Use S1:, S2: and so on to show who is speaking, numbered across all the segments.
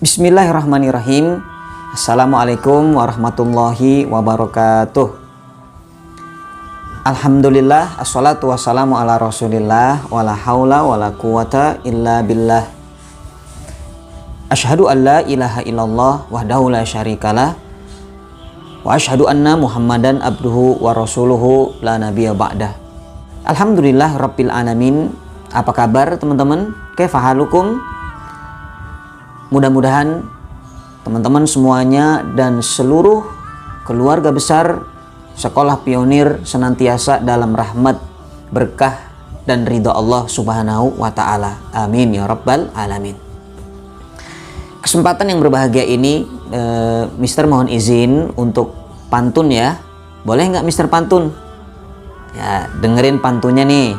S1: Bismillahirrahmanirrahim. Assalamualaikum warahmatullahi wabarakatuh. Alhamdulillah, assalatu wassalamu ala rasulillah, wala haula wala quwata illa billah. Asyhadu an la ilaha illallah wahdahu la syarikalah, wa asyhadu anna muhammadan abduhu wa rasuluhu la nabiyya ba'dah. Alhamdulillah rabbil alamin. Apa kabar teman-teman? Kaifa halukum? Mudah-mudahan teman-teman semuanya dan seluruh keluarga besar Sekolah Pionir senantiasa dalam rahmat, berkah, dan ridha Allah Subhanahu wa Ta'ala. Amin ya Rabbal Alamin. Kesempatan yang berbahagia ini, Mister mohon izin untuk pantun ya. Boleh nggak Mister pantun? Ya, dengerin pantunnya nih.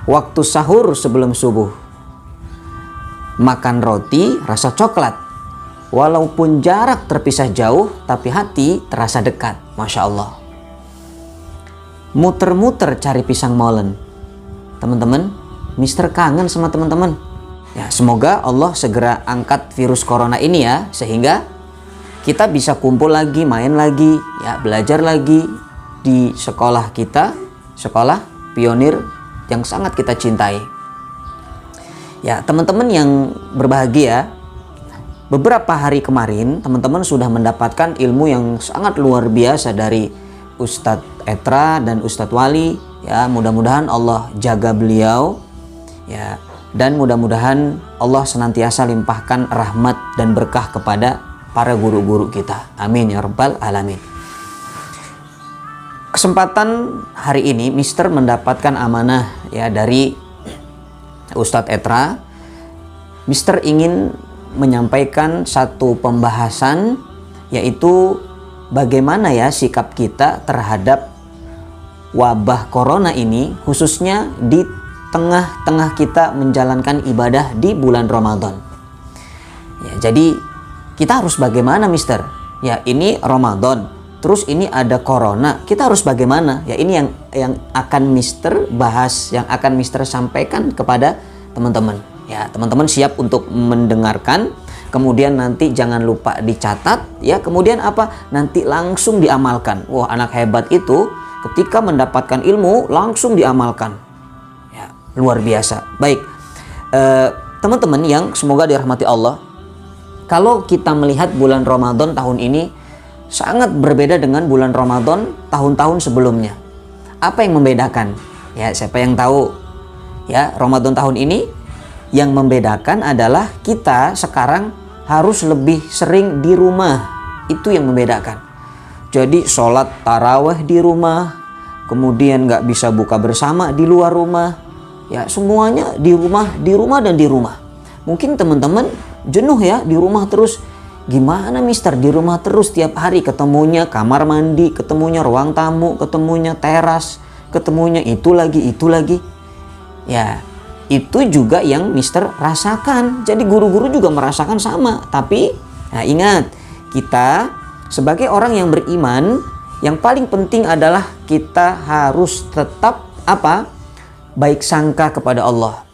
S1: Waktu sahur sebelum subuh, makan roti rasa coklat, walaupun jarak terpisah jauh, tapi hati terasa dekat. Masya Allah. Muter-muter cari pisang molen. Teman-teman, Mister kangen sama teman-teman. Ya, semoga Allah segera angkat virus corona ini ya, sehingga kita bisa kumpul lagi, main lagi, ya, belajar lagi di sekolah kita, Sekolah Pionir yang sangat kita cintai. Ya, teman-teman yang berbahagia, beberapa hari kemarin teman-teman sudah mendapatkan ilmu yang sangat luar biasa dari Ustadz Etra dan Ustadz Wali. Ya, mudah-mudahan Allah jaga beliau, ya, dan mudah-mudahan Allah senantiasa limpahkan rahmat dan berkah kepada para guru-guru kita. Amin ya Rabbal Alamin. Kesempatan hari ini Mister mendapatkan amanah ya dari Ustadz Etra. Mister ingin menyampaikan satu pembahasan, yaitu bagaimana ya sikap kita terhadap wabah corona ini, khususnya di tengah-tengah kita menjalankan ibadah di bulan Ramadan. Ya, jadi kita harus bagaimana Mister? Ya, ini Ramadan, terus ini ada corona, kita harus bagaimana? Ya, ini yang akan Mister bahas, yang akan Mister sampaikan kepada teman-teman. Ya, teman-teman siap untuk mendengarkan, kemudian nanti jangan lupa dicatat, ya, kemudian apa? Nanti langsung diamalkan. Wah, anak hebat itu ketika mendapatkan ilmu langsung diamalkan. Ya, luar biasa. Baik, teman-teman yang semoga dirahmati Allah, kalau kita melihat bulan Ramadan tahun ini sangat berbeda dengan bulan Ramadan tahun-tahun sebelumnya. Apa yang membedakan? Ya, siapa yang tahu? Ya, Ramadan tahun ini yang membedakan adalah kita sekarang harus lebih sering di rumah. Itu yang membedakan. Jadi sholat taraweh di rumah, kemudian nggak bisa buka bersama di luar rumah. Ya, semuanya di rumah dan di rumah. Mungkin teman-teman jenuh ya di rumah terus. Gimana Mister di rumah terus tiap hari, ketemunya kamar mandi, ketemunya ruang tamu, ketemunya teras, ketemunya itu lagi. Ya, itu juga yang Mister rasakan. Jadi guru-guru juga merasakan sama. Tapi nah ingat, kita sebagai orang yang beriman, yang paling penting adalah kita harus tetap apa? Baik sangka kepada Allah.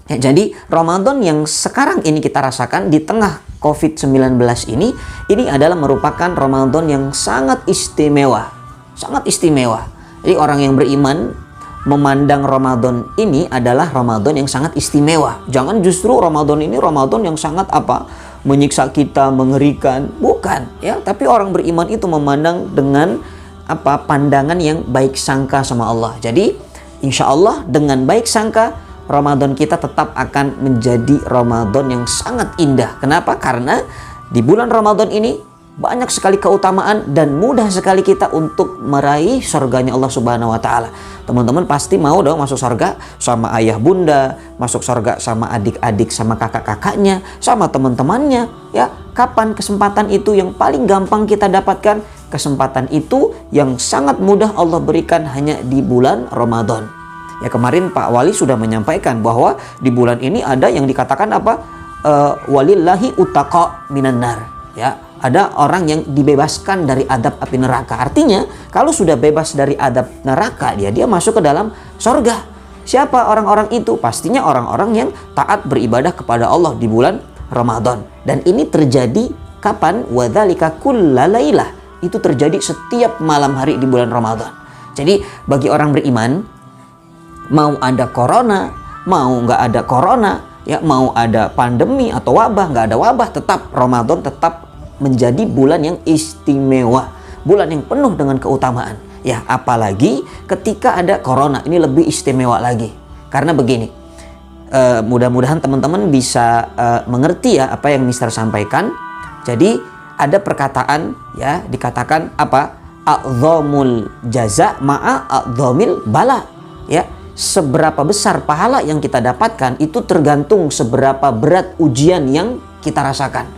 S1: Ya, jadi Ramadan yang sekarang ini kita rasakan di tengah COVID-19 ini adalah merupakan Ramadan yang sangat istimewa. Sangat istimewa. Jadi orang yang beriman memandang Ramadan ini adalah Ramadan yang sangat istimewa. Jangan justru Ramadan ini Ramadan yang sangat apa? Menyiksa kita, mengerikan. Bukan, ya. Tapi orang beriman itu memandang dengan apa? Pandangan yang baik sangka sama Allah. Jadi, insya Allah dengan baik sangka, Ramadan kita tetap akan menjadi Ramadan yang sangat indah. Kenapa? Karena di bulan Ramadan ini banyak sekali keutamaan dan mudah sekali kita untuk meraih surganya Allah Subhanahu wa Ta'ala. Teman-teman pasti mau dong masuk surga sama ayah bunda, masuk surga sama adik-adik, sama kakak-kakaknya, sama teman-temannya. Ya, kapan kesempatan itu yang paling gampang kita dapatkan? Kesempatan itu yang sangat mudah Allah berikan hanya di bulan Ramadan. Ya, kemarin Pak Wali sudah menyampaikan bahwa di bulan ini ada yang dikatakan apa? Walillahi utaqa minan nar. Ya, ada orang yang dibebaskan dari adab api neraka. Artinya kalau sudah bebas dari adab neraka, dia masuk ke dalam surga. Siapa orang-orang itu? Pastinya orang-orang yang taat beribadah kepada Allah di bulan Ramadan. Dan ini terjadi kapan? Wadzalika kullalailah. Itu terjadi setiap malam hari di bulan Ramadan. Jadi bagi orang beriman, mau ada corona, mau nggak ada corona, ya mau ada pandemi atau wabah, nggak ada wabah, tetap Ramadan tetap menjadi bulan yang istimewa, bulan yang penuh dengan keutamaan. Ya, apalagi ketika ada corona, ini lebih istimewa lagi. Karena begini, mudah-mudahan teman-teman bisa mengerti ya apa yang Mister sampaikan. Jadi ada perkataan ya, dikatakan apa? A'dzamul jaza ma'a a'dzamil bala. Ya, seberapa besar pahala yang kita dapatkan itu tergantung seberapa berat ujian yang kita rasakan.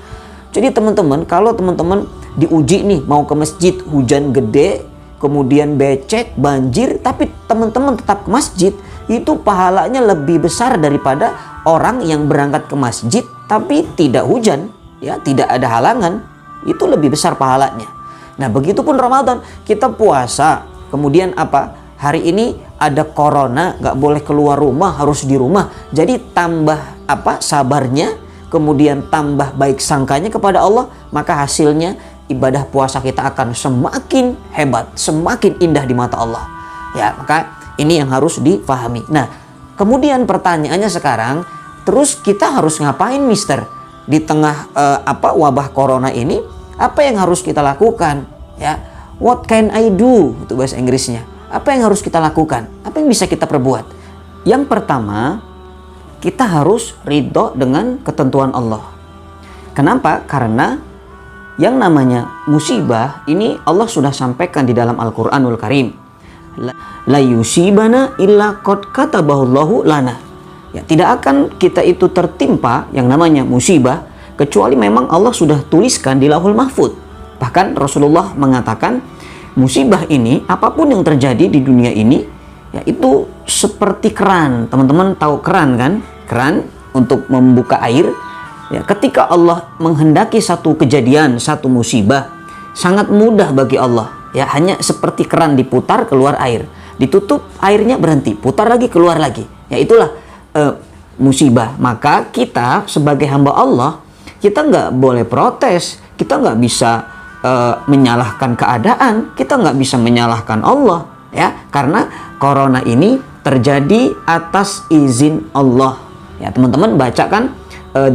S1: Jadi teman-teman, kalau teman-teman diuji nih mau ke masjid, hujan gede, kemudian becek, banjir, tapi teman-teman tetap ke masjid, itu pahalanya lebih besar daripada orang yang berangkat ke masjid tapi tidak hujan, ya, tidak ada halangan, itu lebih besar pahalanya. Nah, begitupun Ramadan, kita puasa, kemudian apa? Hari ini ada corona, nggak boleh keluar rumah, harus di rumah. Jadi tambah apa? Sabarnya, kemudian tambah baik sangkanya kepada Allah, maka hasilnya ibadah puasa kita akan semakin hebat, semakin indah di mata Allah. Ya, maka ini yang harus difahami. Nah, kemudian pertanyaannya sekarang, terus kita harus ngapain, Mister? Di tengah wabah corona ini, apa yang harus kita lakukan? Ya, what can I do? Itu bahasa Inggrisnya. Apa yang harus kita lakukan? Apa yang bisa kita perbuat? Yang pertama, kita harus ridho dengan ketentuan Allah. Kenapa? Karena yang namanya musibah ini Allah sudah sampaikan di dalam Al-Quranul Karim. La yusibana illa qad katabahullahu lana. Ya, tidak akan kita itu tertimpa yang namanya musibah kecuali memang Allah sudah tuliskan di Lauhul Mahfuz. Bahkan Rasulullah mengatakan musibah ini, apapun yang terjadi di dunia ini, ya itu seperti keran. Teman-teman tahu keran kan? Keran untuk membuka air. Ya, ketika Allah menghendaki satu kejadian, satu musibah, sangat mudah bagi Allah. Ya, hanya seperti keran diputar keluar air, ditutup airnya berhenti, putar lagi keluar lagi. Ya, itulah musibah. Maka kita sebagai hamba Allah, kita nggak boleh protes, kita nggak bisa menyalahkan keadaan, kita nggak bisa menyalahkan Allah. Ya, karena corona ini terjadi atas izin Allah. Ya, teman-teman bacakan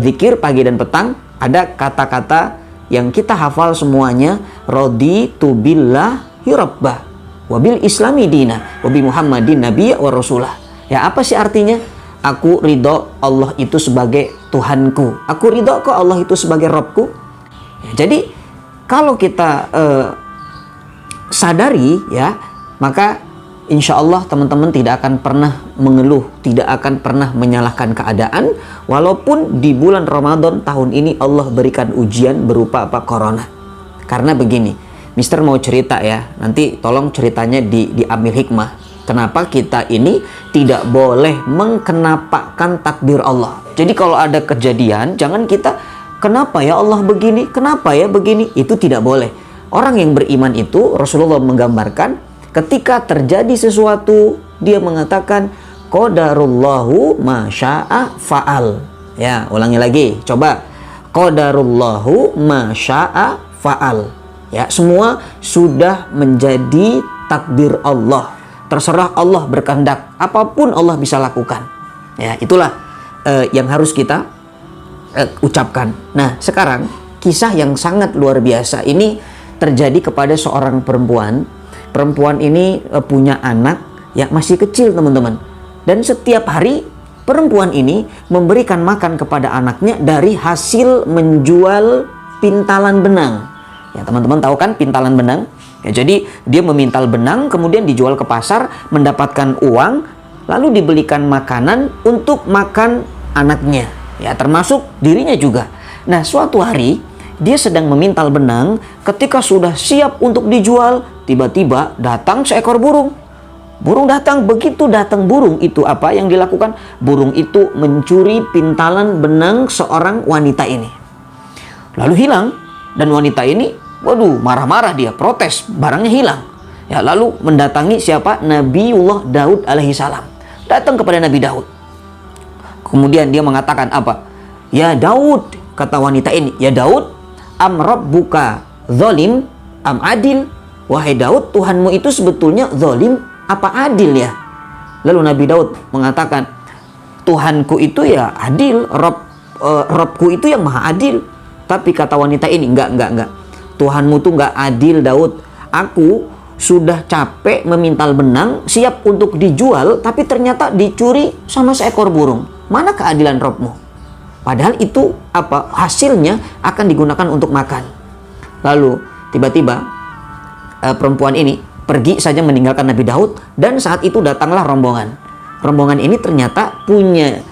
S1: zikir pagi dan petang, ada kata-kata yang kita hafal semuanya, raditu billahi rabbah wa bil islami dina wa bi muhammadin nabiyya wa rasulah. Ya, apa sih artinya? Aku ridho Allah itu sebagai Tuhanku, aku ridho kok Allah itu sebagai Rabbku. Ya, jadi kalau kita sadari, ya, maka insya Allah teman-teman tidak akan pernah mengeluh, tidak akan pernah menyalahkan keadaan, walaupun di bulan Ramadan tahun ini Allah berikan ujian berupa apa? Corona. Karena begini, Mister mau cerita ya, nanti tolong ceritanya diambil hikmah. Kenapa kita ini tidak boleh mengkenapakan takdir Allah. Jadi kalau ada kejadian, jangan kita, kenapa ya Allah begini, kenapa ya begini, itu tidak boleh. Orang yang beriman itu, Rasulullah menggambarkan, ketika terjadi sesuatu, dia mengatakan qadarullahu ma syaa fa'al. Ya, ulangi lagi, coba. Qadarullahu ma syaa fa'al. Ya, semua sudah menjadi takdir Allah. Terserah Allah berkehendak, apapun Allah bisa lakukan. Ya, itulah yang harus kita ucapkan. Nah, sekarang kisah yang sangat luar biasa ini terjadi kepada seorang perempuan. Perempuan ini punya anak yang masih kecil, teman-teman. Dan setiap hari perempuan ini memberikan makan kepada anaknya dari hasil menjual pintalan benang. Ya, teman-teman tahu kan pintalan benang? Ya, jadi dia memintal benang, kemudian dijual ke pasar, mendapatkan uang, lalu dibelikan makanan untuk makan anaknya. Ya, termasuk dirinya juga. Nah, suatu hari dia sedang memintal benang, ketika sudah siap untuk dijual, tiba-tiba datang seekor burung. Burung datang, begitu datang burung itu apa yang dilakukan? Burung itu mencuri pintalan benang seorang wanita ini. Lalu hilang, dan wanita ini, waduh, marah-marah dia, protes, barangnya hilang. Ya, lalu mendatangi siapa? Nabiullah Daud alaihissalam. Datang kepada Nabi Daud. Kemudian dia mengatakan apa? Ya Daud, kata wanita ini, ya Daud, am rabbuka zalim am adil? Wahai Daud, Tuhanmu itu sebetulnya zalim apa adil ya? Lalu Nabi Daud mengatakan, Tuhanku itu ya adil, Robku itu yang maha adil. Tapi kata wanita ini, enggak. Tuhanmu tuh enggak adil Daud. Aku sudah capek memintal benang, siap untuk dijual, tapi ternyata dicuri sama seekor burung. Mana keadilan Robmu? Padahal itu apa? Hasilnya akan digunakan untuk makan. Lalu tiba-tiba perempuan ini pergi saja meninggalkan Nabi Daud, dan saat itu datanglah rombongan. Rombongan ini ternyata punya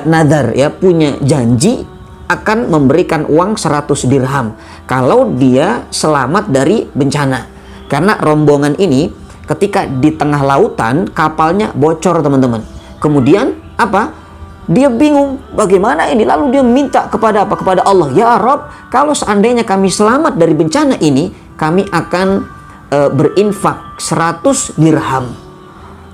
S1: nadar, ya, punya janji akan memberikan uang 100 dirham kalau dia selamat dari bencana. Karena rombongan ini ketika di tengah lautan kapalnya bocor, teman-teman. Kemudian apa? Dia bingung bagaimana ini, lalu dia minta kepada apa? Kepada Allah, ya Rob, kalau seandainya kami selamat dari bencana ini, kami akan berinfak 100 dirham.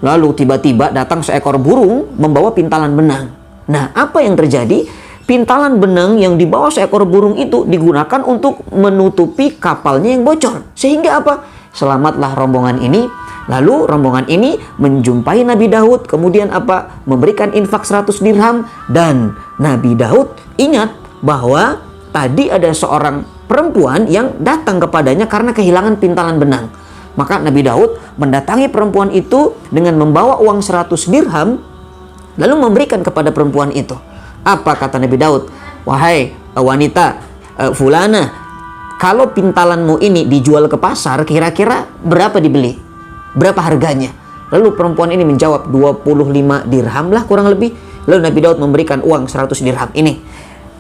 S1: Lalu tiba-tiba datang seekor burung membawa pintalan benang. Nah, apa yang terjadi? Pintalan benang yang dibawa seekor burung itu digunakan untuk menutupi kapalnya yang bocor. Sehingga apa? Selamatlah rombongan ini. Lalu rombongan ini menjumpai Nabi Daud, kemudian apa? Memberikan infak 100 dirham. Dan Nabi Daud ingat bahwa tadi ada seorang perempuan yang datang kepadanya karena kehilangan pintalan benang. Maka Nabi Daud mendatangi perempuan itu dengan membawa uang 100 dirham, lalu memberikan kepada perempuan itu. Apa kata Nabi Daud? Wahai wanita fulana, kalau pintalanmu ini dijual ke pasar, kira-kira berapa dibeli? Berapa harganya? Lalu perempuan ini menjawab 25 dirham lah kurang lebih. Lalu Nabi Daud memberikan uang 100 dirham. Ini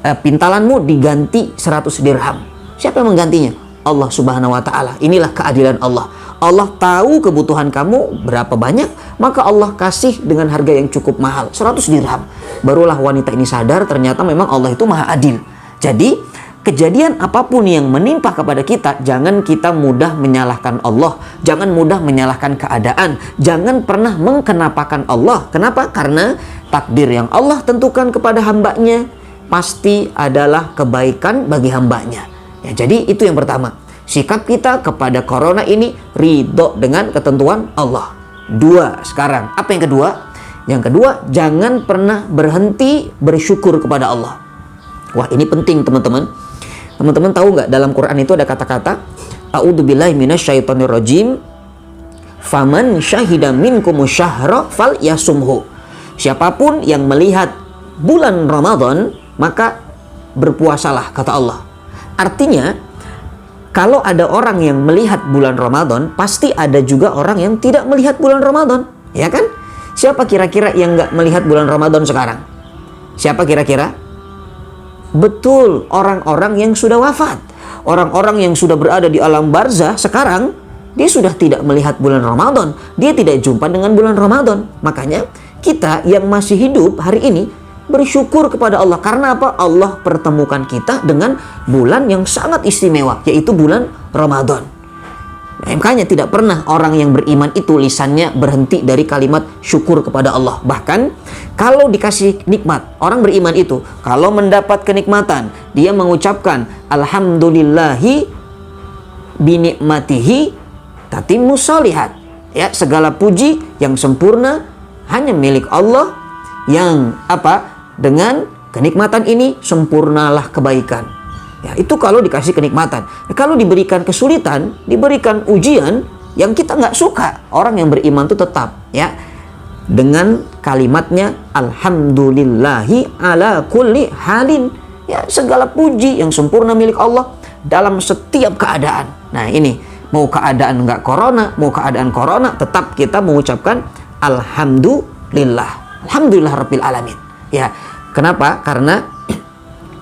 S1: pintalanmu diganti 100 dirham. Siapa yang menggantinya? Allah Subhanahu wa Ta'ala. Inilah keadilan Allah. Allah tahu kebutuhan kamu berapa banyak, maka Allah kasih dengan harga yang cukup mahal, 100 dirham. Barulah wanita ini sadar ternyata memang Allah itu maha adil. Jadi kejadian apapun yang menimpa kepada kita, jangan kita mudah menyalahkan Allah, jangan mudah menyalahkan keadaan, jangan pernah mengkenapakan Allah. Kenapa? Karena takdir yang Allah tentukan kepada hambanya pasti adalah kebaikan bagi hambanya. Ya, jadi itu yang pertama. Sikap kita kepada corona ini ridho dengan ketentuan Allah. 2 sekarang. Apa yang kedua? Yang kedua, jangan pernah berhenti bersyukur kepada Allah. Wah, ini penting, teman-teman. Teman-teman tahu nggak dalam Quran itu ada kata-kata A'udzubillahi minasyaitonirrajim. Faman syahida minkumus syahra falyasumhu. Siapapun yang melihat bulan Ramadan, maka berpuasalah, kata Allah. Artinya, kalau ada orang yang melihat bulan Ramadan, pasti ada juga orang yang tidak melihat bulan Ramadan, ya kan? Siapa kira-kira yang nggak melihat bulan Ramadan sekarang? Siapa kira-kira? Betul, orang-orang yang sudah wafat. Orang-orang yang sudah berada di alam barzah sekarang, dia sudah tidak melihat bulan Ramadan. Dia tidak jumpa dengan bulan Ramadan. Makanya kita yang masih hidup hari ini bersyukur kepada Allah. Karena apa? Allah pertemukan kita dengan bulan yang sangat istimewa, yaitu bulan Ramadan. Makanya tidak pernah orang yang beriman itu lisannya berhenti dari kalimat syukur kepada Allah. Bahkan kalau dikasih nikmat, orang beriman itu kalau mendapat kenikmatan, dia mengucapkan alhamdulillahi binikmatihi tatimmus sholihat. Ya, segala puji yang sempurna hanya milik Allah, yang apa? Dengan kenikmatan ini sempurnalah kebaikan. Ya, itu kalau dikasih kenikmatan. Kalau diberikan kesulitan, diberikan ujian yang kita nggak suka, orang yang beriman itu tetap ya dengan kalimatnya alhamdulillahi ala kulli halin. Ya, segala puji yang sempurna milik Allah dalam setiap keadaan. Nah, ini mau keadaan nggak corona, mau keadaan corona, tetap kita mengucapkan alhamdulillah. Alhamdulillah rabbil alamin. Ya, kenapa? Karena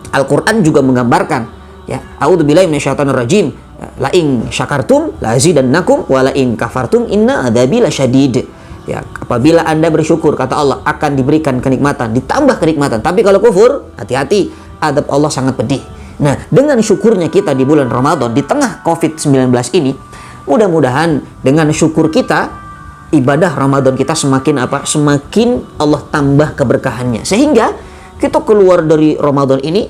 S1: Al-Quran juga menggambarkan, ya, a'udzubillahi minasyaitonirrajim, la in syakartum la azidannakum wa la in kafartum inna adzabi lasyadid. Ya, apabila Anda bersyukur, kata Allah, akan diberikan kenikmatan, ditambah kenikmatan. Tapi kalau kufur, hati-hati, adab Allah sangat pedih. Nah, dengan syukurnya kita di bulan Ramadan, di tengah COVID-19 ini, mudah-mudahan dengan syukur kita, ibadah Ramadan kita semakin apa? Semakin Allah tambah keberkahannya. Sehingga kita keluar dari Ramadan ini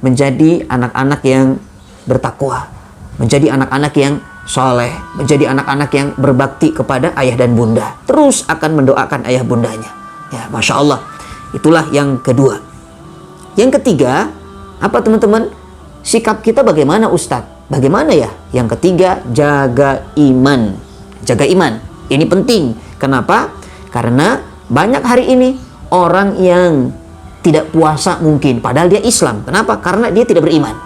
S1: menjadi anak-anak yang bertakwa, menjadi anak-anak yang soleh, menjadi anak-anak yang berbakti kepada ayah dan bunda, terus akan mendoakan ayah bundanya. Ya, Masya Allah. Itulah yang kedua. Yang ketiga, apa teman-teman? Sikap kita bagaimana Ustadz? Bagaimana ya? Yang ketiga, jaga iman. Jaga iman. Ini penting. Kenapa? Karena banyak hari ini orang yang tidak puasa mungkin, padahal dia Islam. Kenapa? Karena dia tidak beriman.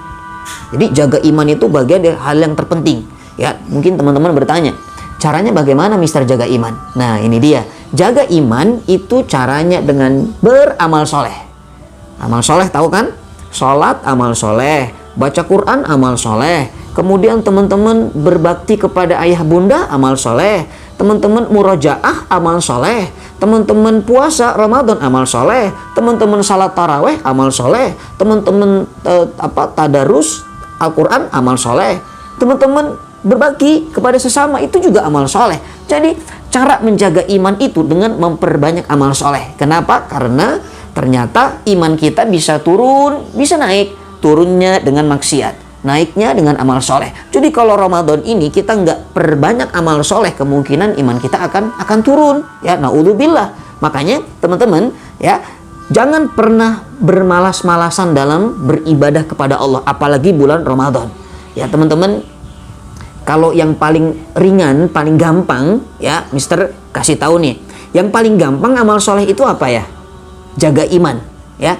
S1: Jadi jaga iman itu bagian dari hal yang terpenting. Ya, mungkin teman-teman bertanya, caranya bagaimana Mister jaga iman? Nah, ini dia. Jaga iman itu caranya dengan beramal soleh. Amal soleh tahu kan? Sholat amal soleh, baca Quran amal soleh. Kemudian teman-teman berbakti kepada ayah bunda amal soleh. Teman-teman murojaah amal soleh. Teman-teman puasa Ramadan amal soleh. Teman-teman salat taraweh amal soleh. Teman-teman tadarus Al-Quran amal soleh. Teman-teman berbagi kepada sesama itu juga amal soleh. Jadi cara menjaga iman itu dengan memperbanyak amal soleh. Kenapa? Karena ternyata iman kita bisa turun, bisa naik. Turunnya dengan maksiat, naiknya dengan amal soleh. Jadi kalau Ramadan ini kita nggak perbanyak amal soleh, kemungkinan iman kita akan turun. Ya, naudzubillah. Makanya teman-teman ya, jangan pernah bermalas-malasan dalam beribadah kepada Allah, apalagi bulan Ramadan. Ya teman-teman, kalau yang paling ringan, paling gampang, ya, Mister kasih tahu nih. Yang paling gampang amal soleh itu apa ya? Jaga iman, ya.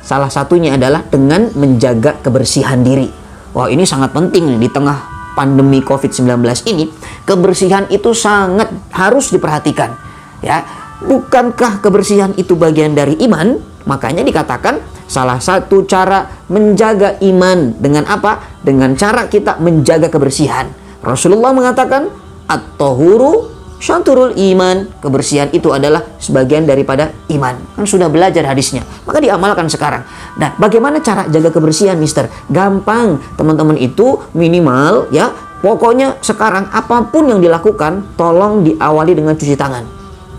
S1: Salah satunya adalah dengan menjaga kebersihan diri. Wah, ini sangat penting nih, di tengah pandemi COVID-19 ini. Kebersihan itu sangat harus diperhatikan, ya. Bukankah kebersihan itu bagian dari iman? Makanya dikatakan salah satu cara menjaga iman dengan apa? Dengan cara kita menjaga kebersihan. Rasulullah mengatakan, at-tahuru syatrul iman. Kebersihan itu adalah sebagian daripada iman. Kan sudah belajar hadisnya, maka diamalkan sekarang. Nah, bagaimana cara jaga kebersihan, Mister? Gampang, teman-teman, itu minimal ya. Pokoknya sekarang apapun yang dilakukan, tolong diawali dengan cuci tangan.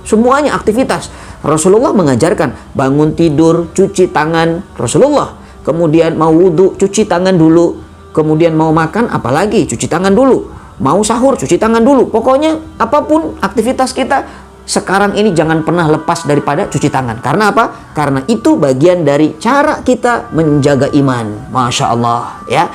S1: Semuanya aktivitas. Rasulullah mengajarkan bangun tidur, cuci tangan. Rasulullah. Kemudian mau wudhu, cuci tangan dulu. Kemudian mau makan, apalagi cuci tangan dulu. Mau sahur, cuci tangan dulu. Pokoknya apapun aktivitas kita sekarang ini jangan pernah lepas daripada cuci tangan. Karena apa? Karena itu bagian dari cara kita menjaga iman. Masya Allah, ya.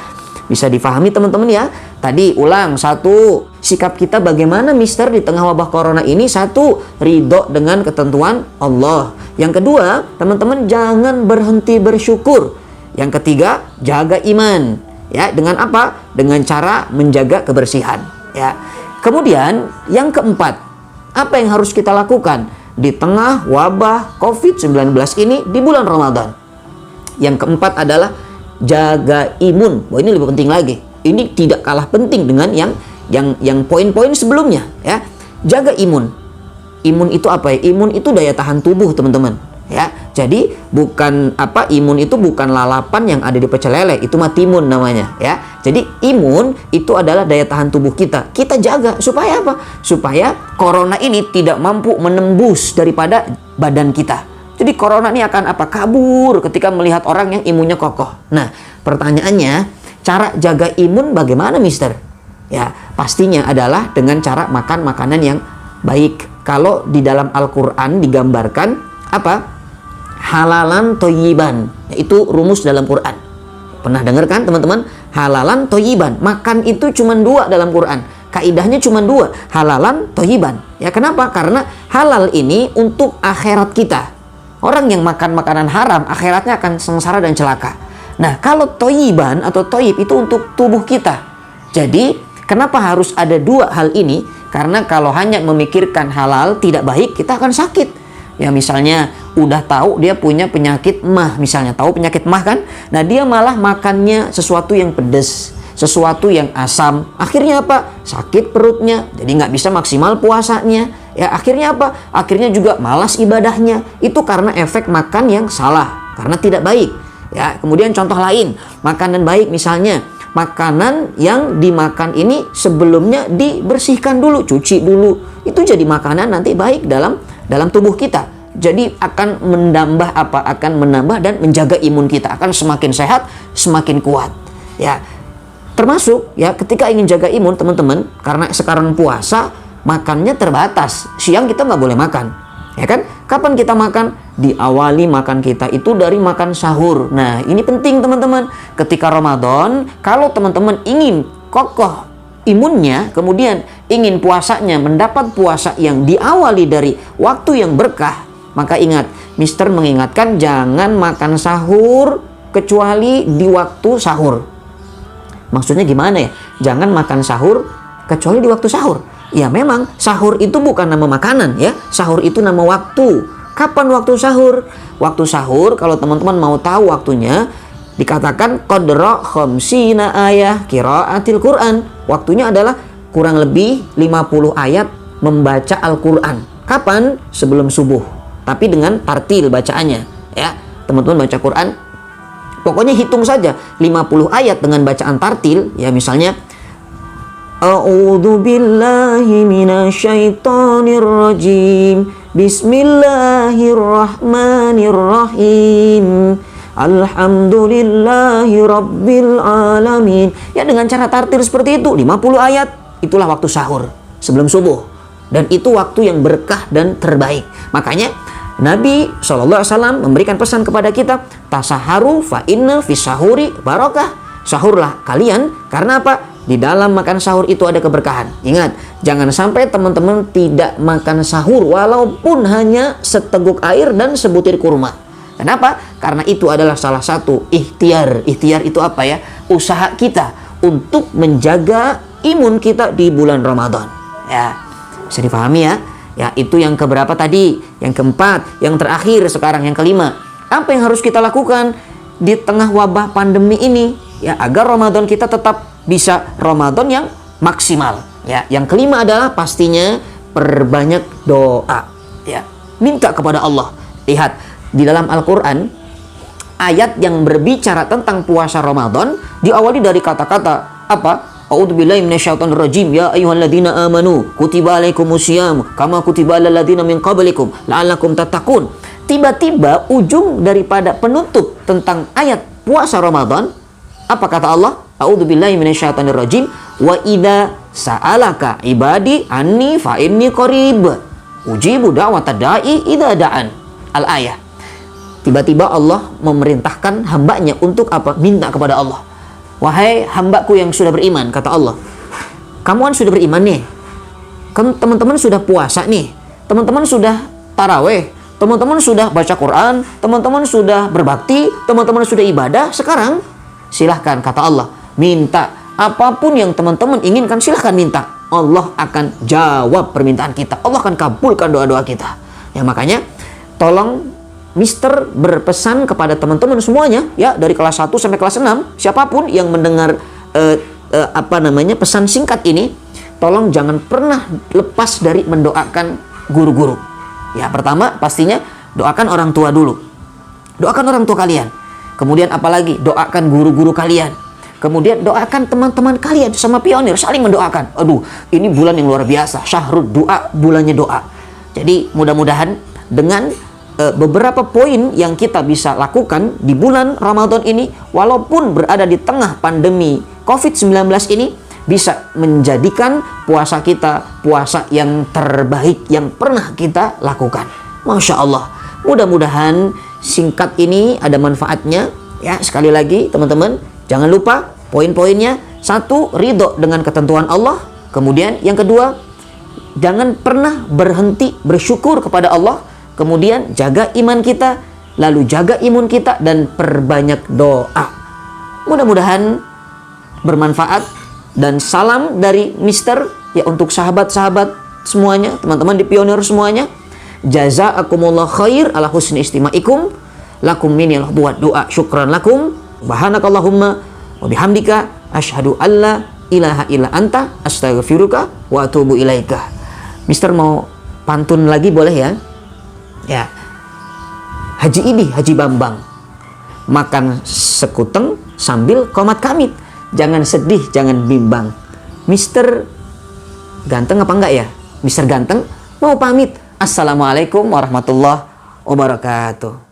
S1: Bisa difahami teman-teman ya. Tadi ulang, satu, sikap kita bagaimana Mister di tengah wabah corona ini? Satu, ridho dengan ketentuan Allah. Yang kedua, teman-teman jangan berhenti bersyukur. Yang ketiga, jaga iman. Ya, dengan apa? Dengan cara menjaga kebersihan. Ya. Kemudian yang keempat, apa yang harus kita lakukan di tengah wabah COVID-19 ini di bulan Ramadan? Yang keempat adalah jaga imun. Wah, ini lebih penting lagi. Ini tidak kalah penting dengan yang poin-poin sebelumnya. Ya, jaga imun. Imun itu apa ya? Imun itu daya tahan tubuh, teman-teman. Ya, jadi bukan apa, imun itu bukan lalapan yang ada di pecel lele, itu mah timun namanya, ya. Jadi imun itu adalah daya tahan tubuh kita. Kita jaga supaya apa? Supaya corona ini tidak mampu menembus daripada badan kita. Jadi corona ini akan apa? Kabur ketika melihat orang yang imunnya kokoh. Nah, pertanyaannya, cara jaga imun bagaimana, Mister? Ya, pastinya adalah dengan cara makan makanan yang baik. Kalau di dalam Al-Quran digambarkan apa? Halalan toyiban, itu rumus dalam Quran. Pernah dengar kan teman-teman? Halalan toyiban, makan itu cuma dua dalam Quran. Kaidahnya cuma dua, halalan toyiban. Ya, kenapa? Karena halal ini untuk akhirat kita. Orang yang makan makanan haram, akhiratnya akan sengsara dan celaka. Nah, kalau toyiban atau toyib itu untuk tubuh kita. Jadi, kenapa harus ada dua hal ini? Karena kalau hanya memikirkan halal tidak baik, kita akan sakit. Ya, misalnya udah tahu dia punya penyakit mah, misalnya tahu penyakit mah kan, nah dia malah makannya sesuatu yang pedas, sesuatu yang asam, akhirnya apa? Sakit perutnya, jadi nggak bisa maksimal puasanya. Ya, akhirnya apa? Akhirnya juga malas ibadahnya. Itu karena efek makan yang salah, karena tidak baik. Ya, kemudian contoh lain, makanan baik misalnya, makanan yang dimakan ini sebelumnya dibersihkan dulu, cuci dulu, itu jadi makanan nanti baik dalam tubuh kita. Jadi akan menambah apa? Akan menambah dan menjaga imun kita, akan semakin sehat, semakin kuat. Ya, termasuk ya ketika ingin jaga imun teman-teman, karena sekarang puasa makannya terbatas, siang kita nggak boleh makan, ya kan? Kapan kita makan? Diawali makan kita itu dari makan sahur. Nah, ini penting teman-teman. Ketika Ramadan, kalau teman-teman ingin kokoh imunnya, kemudian ingin puasanya mendapat puasa yang diawali dari waktu yang berkah, maka ingat, Mister mengingatkan jangan makan sahur kecuali di waktu sahur. Maksudnya gimana ya? Jangan makan sahur kecuali di waktu sahur. Ya memang sahur itu bukan nama makanan ya. Sahur itu nama waktu. Kapan waktu sahur? Waktu sahur kalau teman-teman mau tahu waktunya, dikatakan qadra khamsina ayah qiraatil Quran. Waktunya adalah kurang lebih 50 ayat membaca Al-Quran. Kapan? Sebelum subuh. Tapi dengan tartil bacaannya ya. Teman-teman baca Quran, pokoknya hitung saja 50 ayat dengan bacaan tartil ya. Misalnya A'udzu billahi minasyaitonir rajim. Bismillahirrahmanirrahim. Alhamdulillahi rabbil alamin. Ya, dengan cara tartil seperti itu 50 ayat. Itulah waktu sahur sebelum subuh. Dan itu waktu yang berkah dan terbaik. Makanya Nabi SAW memberikan pesan kepada kita, tasaharu fa inna fis sahuri barakah. Sahurlah kalian, karena apa? Di dalam makan sahur itu ada keberkahan. Ingat, jangan sampai teman-teman tidak makan sahur walaupun hanya seteguk air dan sebutir kurma. Kenapa? Karena itu adalah salah satu ikhtiar. Ikhtiar itu apa ya? Usaha kita untuk menjaga imun kita di bulan Ramadan. Ya, bisa dipahami ya? Ya, itu yang keberapa tadi? Yang keempat, yang terakhir sekarang, yang kelima. Apa yang harus kita lakukan di tengah wabah pandemi ini? Ya, agar Ramadan kita tetap bisa Ramadan yang maksimal. Ya, yang kelima adalah pastinya perbanyak doa. Ya, minta kepada Allah. Lihat, di dalam Al-Quran, ayat yang berbicara tentang puasa Ramadan diawali dari kata-kata apa? A'udzubillahi minasyaitonir rajim. Ya ayyuhalladzina amanu kutiba alaikumusiyam kama kutiba alal ladzina min qablikum la'allakum tattaqun. Tiba-tiba ujung daripada penutup tentang ayat puasa Ramadan, apa kata Allah? A'udzubillahi minasyaitonir rajim. Wa idza sa'alaka ibadi anni fa inni qarib ujibu da'watad da'i idza da'an. Al-ayah. Tiba-tiba Allah memerintahkan hambanya untuk apa? Minta kepada Allah. Wahai hambaku yang sudah beriman, kata Allah, kamu kan sudah beriman nih, kan teman-teman sudah puasa nih, teman-teman sudah taraweh, teman-teman sudah baca Quran, teman-teman sudah berbakti, teman-teman sudah ibadah. Sekarang silahkan, kata Allah, minta apapun yang teman-teman inginkan, silahkan minta. Allah akan jawab permintaan kita, Allah akan kabulkan doa-doa kita. Ya, makanya tolong Mister berpesan kepada teman-teman semuanya ya, dari kelas 1 sampai kelas 6, siapapun yang mendengar pesan singkat ini, tolong jangan pernah lepas dari mendoakan guru-guru. Ya, pertama pastinya doakan orang tua dulu. Doakan orang tua kalian. Kemudian apalagi? Doakan guru-guru kalian. Kemudian doakan teman-teman kalian, sama pionir saling mendoakan. Aduh, ini bulan yang luar biasa, syahrul doa, bulannya doa. Jadi mudah-mudahan dengan beberapa poin yang kita bisa lakukan di bulan Ramadan ini, walaupun berada di tengah pandemi COVID-19 ini, bisa menjadikan puasa kita puasa yang terbaik yang pernah kita lakukan. Masya Allah. Mudah-mudahan singkat ini ada manfaatnya. Ya, sekali lagi teman-teman, jangan lupa poin-poinnya. 1, ridho dengan ketentuan Allah. Kemudian yang kedua, jangan pernah berhenti bersyukur kepada Allah. Kemudian jaga iman kita, lalu jaga imun kita, dan perbanyak doa. Mudah-mudahan bermanfaat, dan salam dari Mister ya untuk sahabat-sahabat semuanya, teman-teman di pionir semuanya. Jazaakumullah khair ala husni istimaikum. Lakum minil buat doa syukran lakum. Subhanakallahumma wa bihamdika asyhadu alla ilaha illa anta astaghfiruka wa atubu ilaika. Mister mau pantun lagi boleh ya? Ya, Haji Idi, Haji Bambang, makan sekuteng sambil komat kamit. Jangan sedih, jangan bimbang. Mister ganteng apa enggak ya? Mister ganteng mau pamit. Assalamualaikum warahmatullahi wabarakatuh.